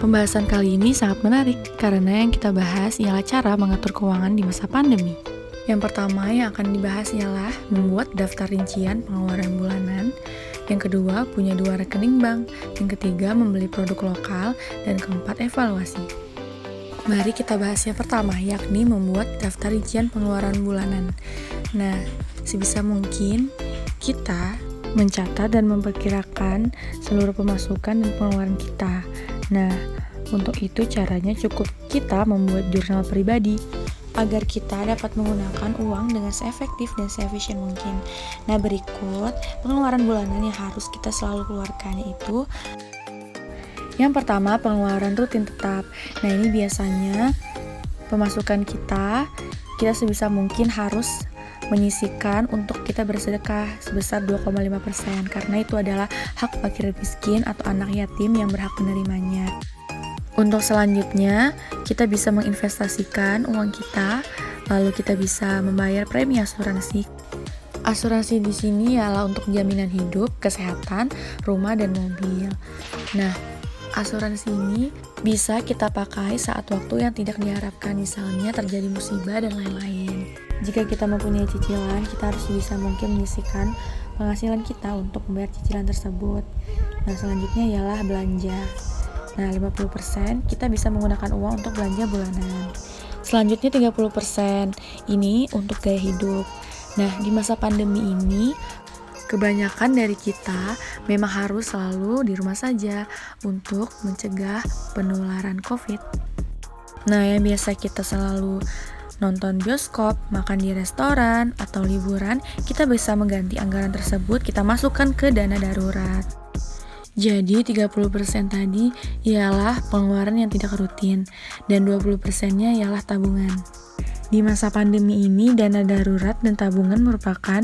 Pembahasan kali ini sangat menarik karena yang kita bahas ialah cara mengatur keuangan di masa pandemi. Yang pertama yang akan dibahas ialah membuat daftar rincian pengeluaran bulanan. Yang kedua, punya 2 rekening bank. Yang ketiga, membeli produk lokal. Dan keempat, evaluasi. Mari kita bahas yang pertama, yakni membuat daftar rincian pengeluaran bulanan. Nah, sebisa mungkin kita mencatat dan memperkirakan seluruh pemasukan dan pengeluaran kita. Nah, untuk itu caranya cukup kita membuat jurnal pribadi agar kita dapat menggunakan uang dengan seefektif dan seefisien mungkin. Nah, berikut pengeluaran bulanan yang harus kita selalu keluarkan, yaitu yang pertama, pengeluaran rutin tetap. Nah, ini biasanya pemasukan kita sebisa mungkin harus menyisihkan untuk kita bersedekah sebesar 2,5% karena itu adalah hak fakir miskin atau anak yatim yang berhak menerimanya. Untuk selanjutnya, kita bisa menginvestasikan uang kita, lalu kita bisa membayar premi asuransi. Asuransi di sini ialah untuk jaminan hidup, kesehatan, rumah, dan mobil. Nah, asuransi ini bisa kita pakai saat waktu yang tidak diharapkan, misalnya terjadi musibah dan lain-lain. Jika kita mempunyai cicilan, kita harus bisa mungkin menyisihkan penghasilan kita untuk membayar cicilan tersebut. Nah, selanjutnya ialah belanja. Nah, 50% kita bisa menggunakan uang untuk belanja bulanan. Selanjutnya 30% ini untuk gaya hidup. Nah, di masa pandemi ini, kebanyakan dari kita memang harus selalu di rumah saja untuk mencegah penularan COVID. Nah, yang biasa kita selalu nonton bioskop, makan di restoran, atau liburan, kita bisa mengganti anggaran tersebut, kita masukkan ke dana darurat. Jadi 30% tadi ialah pengeluaran yang tidak rutin, dan 20%-nya ialah tabungan. Di masa pandemi ini, dana darurat dan tabungan merupakan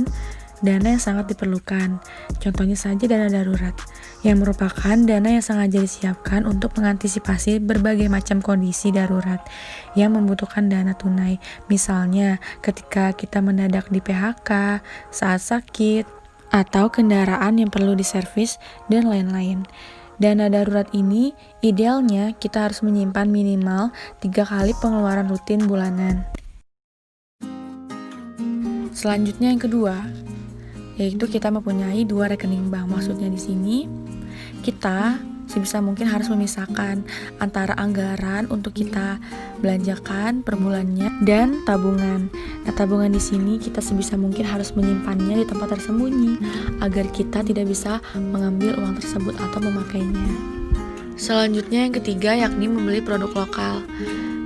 dana yang sangat diperlukan. Contohnya saja dana darurat, yang merupakan dana yang sengaja disiapkan untuk mengantisipasi berbagai macam kondisi darurat yang membutuhkan dana tunai. Misalnya, ketika kita mendadak di PHK, saat sakit, atau kendaraan yang perlu diservis, dan lain-lain. Dana darurat ini idealnya kita harus menyimpan minimal 3 kali pengeluaran rutin bulanan. Selanjutnya yang kedua, yaitu kita mempunyai 2 rekening bank. Maksudnya di sini kita sebisa mungkin harus memisahkan antara anggaran untuk kita belanjakan per bulannya dan tabungan. Nah, tabungan di sini kita sebisa mungkin harus menyimpannya di tempat tersembunyi agar kita tidak bisa mengambil uang tersebut atau memakainya. Selanjutnya yang ketiga, yakni membeli produk lokal.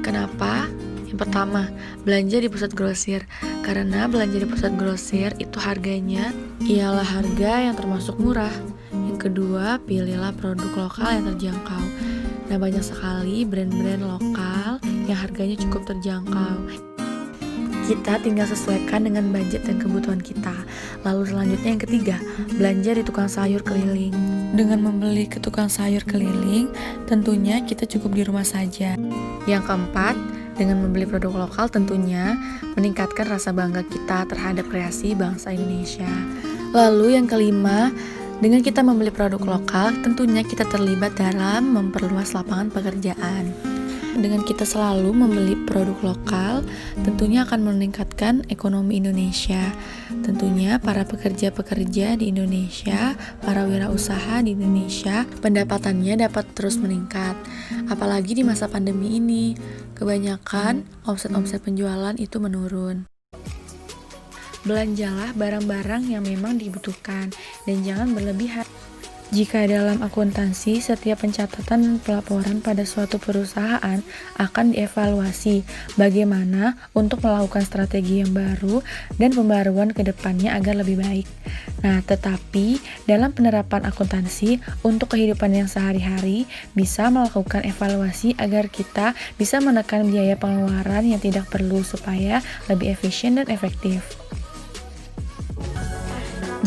Kenapa? Yang pertama, belanja di pusat grosir. Karena belanja di pusat grosir itu harganya ialah harga yang termasuk murah. Yang kedua, pilihlah produk lokal yang terjangkau. Nah, banyak sekali brand-brand lokal yang harganya cukup terjangkau. Kita tinggal sesuaikan dengan budget dan kebutuhan kita. Lalu selanjutnya yang ketiga, belanja di tukang sayur keliling. Dengan membeli ke tukang sayur keliling, tentunya kita cukup di rumah saja. Yang keempat, dengan membeli produk lokal tentunya meningkatkan rasa bangga kita terhadap kreasi bangsa Indonesia. Lalu yang kelima, dengan kita membeli produk lokal tentunya kita terlibat dalam memperluas lapangan pekerjaan. Dengan kita selalu membeli produk lokal tentunya akan meningkatkan ekonomi Indonesia. Tentunya para pekerja-pekerja di Indonesia, para wirausaha di Indonesia, pendapatannya dapat terus meningkat. Apalagi di masa pandemi ini, kebanyakan omset-omset penjualan itu menurun. Belanjalah barang-barang yang memang dibutuhkan dan jangan berlebihan. Jika dalam akuntansi, setiap pencatatan dan pelaporan pada suatu perusahaan akan dievaluasi bagaimana untuk melakukan strategi yang baru dan pembaruan ke depannya agar lebih baik. Nah, tetapi dalam penerapan akuntansi untuk kehidupan yang sehari-hari bisa melakukan evaluasi agar kita bisa menekan biaya pengeluaran yang tidak perlu supaya lebih efisien dan efektif.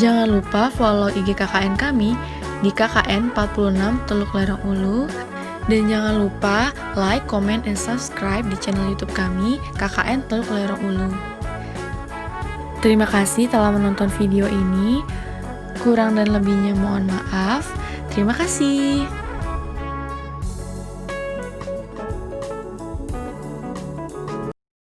Jangan lupa follow IG KKN kami di KKN 46 Teluk Lerong Ulu, dan jangan lupa like, comment, dan subscribe di channel YouTube kami KKN Teluk Lerong Ulu. Terima kasih telah menonton video ini. Kurang dan lebihnya mohon maaf. Terima kasih.